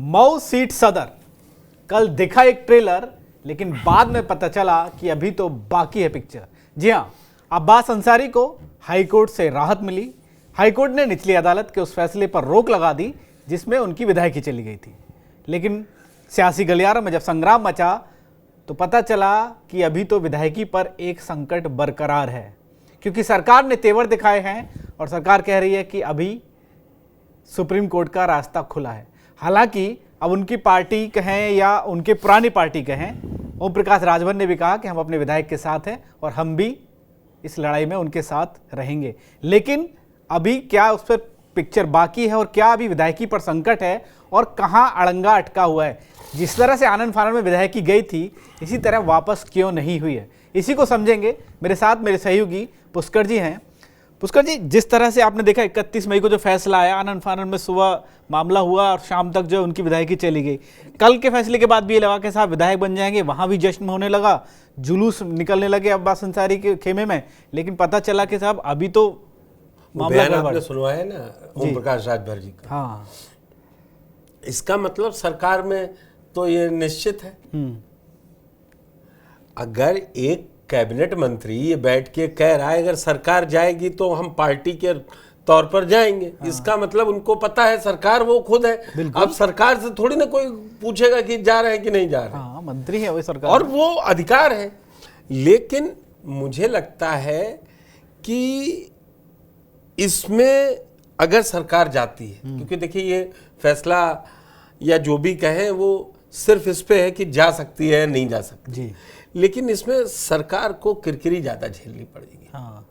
Mau seat सदर, कल दिखा एक ट्रेलर, लेकिन बाद में पता चला कि अभी तो बाकी है पिक्चर। जी हाँ, अब्बास अंसारी को हाईकोर्ट से राहत मिली। हाईकोर्ट ने निचली अदालत के उस फैसले पर रोक लगा दी जिसमें उनकी विधायकी चली गई थी। लेकिन सियासी गलियारों में जब संग्राम मचा तो पता चला कि अभी तो विधायकी पर एक संकट बरकरार है, क्योंकि सरकार ने तेवर दिखाए हैं और सरकार कह रही है कि अभी सुप्रीम कोर्ट का रास्ता खुला है। हालांकि अब उनकी पार्टी कहें या उनके पुरानी पार्टी कहें, ओम प्रकाश राजभर ने भी कहा कि हम अपने विधायक के साथ हैं और हम भी इस लड़ाई में उनके साथ रहेंगे। लेकिन अभी क्या उस पर पिक्चर बाकी है और क्या अभी विधायकी पर संकट है और कहां अड़ंगा अटका हुआ है? जिस तरह से आनंद फानन में विधायकी गई थी, इसी तरह वापस क्यों नहीं हुई है, इसी को समझेंगे। मेरे साथ मेरे सहयोगी पुष्कर जी हैं। पुष्कर जी, जिस तरह से आपने देखा 31 मई को जो फैसला आया, आनंद फानन में सुबह मामला हुआ और शाम तक जो उनकी विधायकी चली गई। कल के फैसले के बाद भी ये लगा कि साहब विधायक बन जाएंगे, वहां भी जश्न होने लगा, जुलूस निकलने लगे अब्बास अंसारी के खेमे में। लेकिन पता चला कि साहब अभी तो मामला आपने सुनवाया है ना ओम प्रकाश राजभर जी का। हाँ, इसका मतलब सरकार में तो ये निश्चित है। अगर एक कैबिनेट मंत्री ये बैठ के कह रहा है अगर सरकार जाएगी तो हम पार्टी के तौर पर जाएंगे, हाँ। इसका मतलब उनको पता है सरकार वो खुद है। अब सरकार से थोड़ी ना कोई पूछेगा कि जा रहे हैं कि नहीं जा रहे। हाँ, मंत्री है वो सरकार और वो अधिकार है। लेकिन मुझे लगता है कि इसमें अगर सरकार जाती है, क्योंकि देखिए ये फैसला या जो भी कहें वो सिर्फ इस पे है कि जा सकती है नहीं जा सकती जी। लेकिन इसमें सरकार को किरकिरी ज्यादा झेलनी पड़ेगी। हाँ,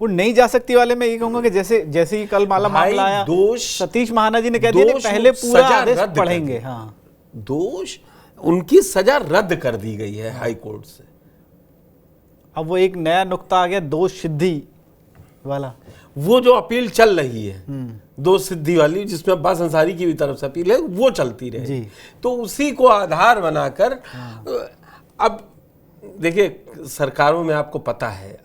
वो नहीं जा सकती वाले में ये कहूंगा कि जैसे ही कल मामला आया, दोष सतीश महाना जी ने कह दिया कि पहले पूरा आदेश पढ़ेंगे। हाँ, दोष उनकी सजा रद्द कर दी गई है हाई कोर्ट से। अब वो एक नया नुक्ता आ गया, दोष सिद्धि वाला। वो जो अपील चल रही है दोष सिद्धि वाली, जिसमें अब्बास अंसारी की भी तरफ से अपील है, वो चलती रहे। तो उसी को आधार बनाकर अब देखिए सरकारों में आपको पता है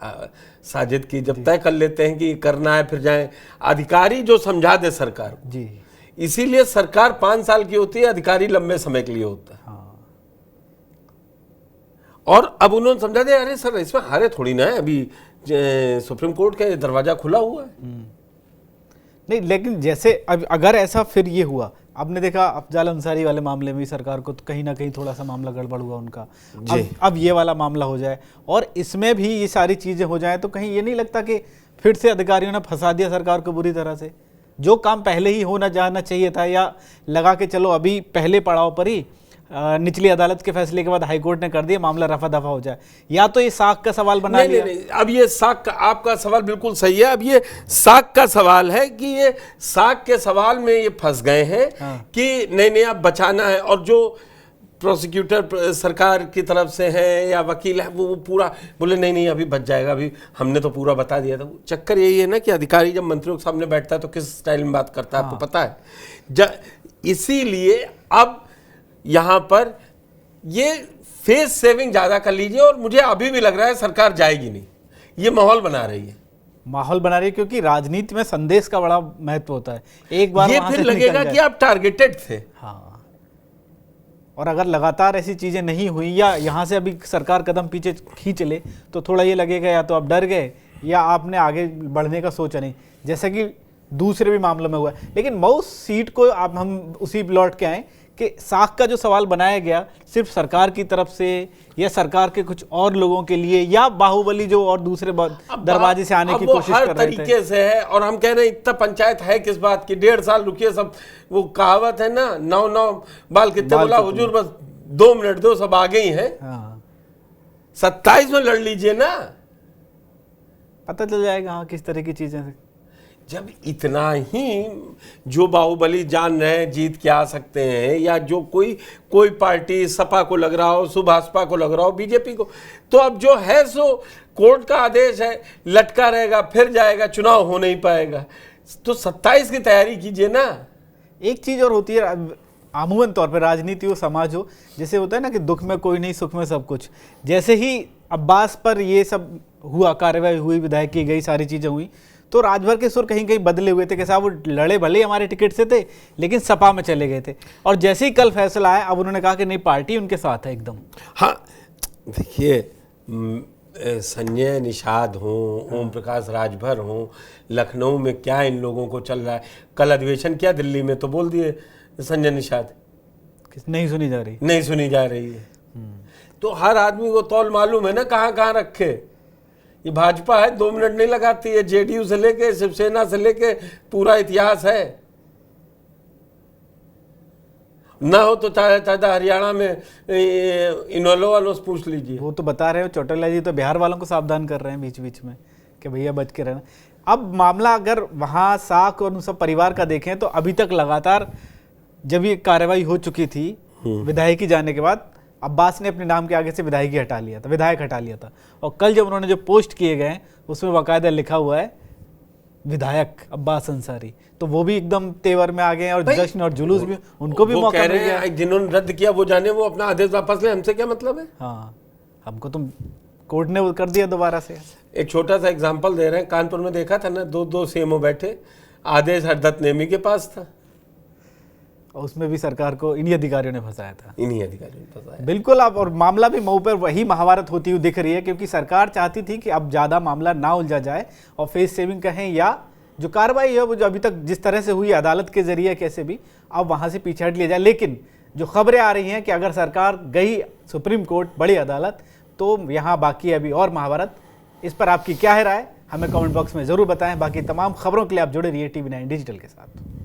साजिद की, जब तय कर लेते हैं कि करना है फिर जाएं, अधिकारी जो समझा दे सरकार को जी। इसीलिए सरकार 5 साल की होती है, अधिकारी लंबे समय के लिए होता है। और अब उन्होंने समझा दिया अरे सर इसमें हारे थोड़ी ना है, अभी सुप्रीम कोर्ट का दरवाजा खुला हुआ है। नहीं, लेकिन जैसे अगर ऐसा फिर ये हुआ, आपने देखा अफजाल अंसारी वाले मामले में सरकार को तो कहीं ना कहीं थोड़ा सा मामला गड़बड़ हुआ उनका। अब ये वाला मामला हो जाए और इसमें भी ये सारी चीजें हो जाए तो कहीं ये नहीं लगता कि फिर से अधिकारियों ने फंसा दिया सरकार को बुरी तरह से? जो काम पहले ही होना जाना चाहिए था, या लगा के चलो अभी पहले पड़ाव पर ही निचली अदालत के फैसले के बाद हाईकोर्ट ने कर दिया, मामला रफा दफा हो जाए, या तो ये साख का सवाल बना लिया? नहीं, अब ये साख का, आपका सवाल बिल्कुल सही है। अब ये साख का सवाल है कि ये साख के सवाल में ये फंस गए हैं। हाँ। कि नहीं अब बचाना है, और जो प्रोसिक्यूटर सरकार की तरफ से है या वकील है वो पूरा बोले नहीं अभी बच जाएगा, अभी हमने तो पूरा बता दिया था। चक्कर यही है ना कि अधिकारी जब मंत्रियों के सामने बैठता है तो किस स्टाइल में बात करता है आपको पता है। इसीलिए अब यहां पर ये फेस सेविंग ज्यादा कर लीजिए, और मुझे अभी भी लग रहा है सरकार जाएगी नहीं, ये माहौल बना रही है, क्योंकि राजनीति में संदेश का बड़ा महत्व होता है। एक बार ये फिर लगेगा कि आप टारगेटेड थे। हाँ, और अगर लगातार ऐसी चीजें नहीं हुई या यहां से अभी सरकार कदम पीछे खींच ले तो थोड़ा ये लगेगा या तो आप डर गए या आपने आगे बढ़ने का सोचा नहीं, जैसा कि दूसरे भी मामलों में हुआ। लेकिन मऊ सीट को आप हम उसी लौट के आए कि साख का जो सवाल बनाया गया सिर्फ सरकार की तरफ से या सरकार के कुछ और लोगों के लिए, या बाहुबली जो और दूसरे दरवाजे से आने की कोशिश कर रहे थे? हर तरीके से है। और हम कह रहे हैं इतना पंचायत है किस बात की, 1.5 साल रुकिए सब। वो कहावत है ना, 9 बाल कितने बोला हुजूर, बस 2 मिनट दो सब आ गई है। 27 में लड़ लीजिए ना, पता चल जाएगा हाँ किस तरह की चीजें। जब इतना ही जो बाहुबली जान रहे हैं जीत के आ सकते हैं, या जो कोई पार्टी सपा को लग रहा हो, सुभाषपा को लग रहा हो, बीजेपी को, तो अब जो है सो कोर्ट का आदेश है, लटका रहेगा, फिर जाएगा, चुनाव हो नहीं पाएगा। तो 27 की तैयारी कीजिए ना। एक चीज और होती है आमूमन तौर पर, राजनीति हो समाज हो, जैसे होता है ना कि दुख में कोई नहीं सुख में सब कुछ। जैसे ही अब्बास पर ये सब हुआ, कार्रवाई हुई, विधायक की गई, सारी चीजें हुई, तो राजभर के सुर कहीं कहीं बदले हुए थे कि साहब वो लड़े भले ही हमारे टिकट से थे लेकिन सपा में चले गए थे, और जैसे ही कल फैसला आया अब उन्होंने कहा कि नहीं, पार्टी उनके साथ है एकदम। हाँ देखिए, संजय निषाद हों, ओम प्रकाश राजभर हों, लखनऊ में क्या इन लोगों को चल रहा है। कल अधिवेशन किया दिल्ली में तो बोल दिए संजय निषाद नहीं सुनी जा रही, नहीं सुनी जा रही है। तो हर आदमी को तौल मालूम है ना कहाँ कहाँ रखे। ये भाजपा है, 2 मिनट नहीं लगाती है। जेडीयू से लेके शिवसेना से लेके पूरा इतिहास है। ना हो तो चाहे हरियाणा में इनोलो वालों से पूछ लीजिए। वो तो बता रहे हो, चौटाला जी तो बिहार वालों को सावधान कर रहे हैं बीच बीच में कि भैया बच के रहना। अब मामला अगर वहाँ साख और उन सब परिवार का देखें तो अभी तक लगातार जब ये कार्रवाई हो चुकी थी विधायकी जाने के बाद, अब्बास ने अपने नाम के आगे से विधायक हटा लिया था, और कल जब उन्होंने जो पोस्ट किए गए उसमें बाकायदा लिखा हुआ है विधायक अब्बास अंसारी, तो वो भी एकदम तेवर में आ गए हैं, और जश्न और जुलूस भी उनको भी मौका मिल गया। जिन्होंने रद्द किया वो जाने, वो अपना आदेश वापस ले, हमसे क्या मतलब है। हाँ, हमको तुम कोर्ट ने वो कर दिया दोबारा से। एक छोटा सा एग्जांपल दे रहे हैं, कानपुर में देखा था ना, 2 सीएमओ बैठे, आदेश हरदत्त नेमी के पास था, और उसमें भी सरकार को इन्हीं अधिकारियों ने फंसाया था। इन्हीं अधिकारियों ने फंसाया। बिल्कुल। अब और मामला भी मऊ पर वही महाभारत होती हुई दिख रही है, क्योंकि सरकार चाहती थी कि अब ज़्यादा मामला ना उलझा जाए और फेस सेविंग कहें या जो कार्रवाई है वो जो अभी तक जिस तरह से हुई अदालत के जरिए कैसे भी, अब वहाँ से पीछे हट लिया जाए। लेकिन जो खबरें आ रही हैं कि अगर सरकार गई सुप्रीम कोर्ट, बड़ी अदालत, तो यहाँ बाकी है अभी और महाभारत। इस पर आपकी क्या है राय, हमें कमेंट बॉक्स में ज़रूर बताएं। बाकी तमाम खबरों के लिए आप जुड़े रहिए TV9 डिजिटल के साथ।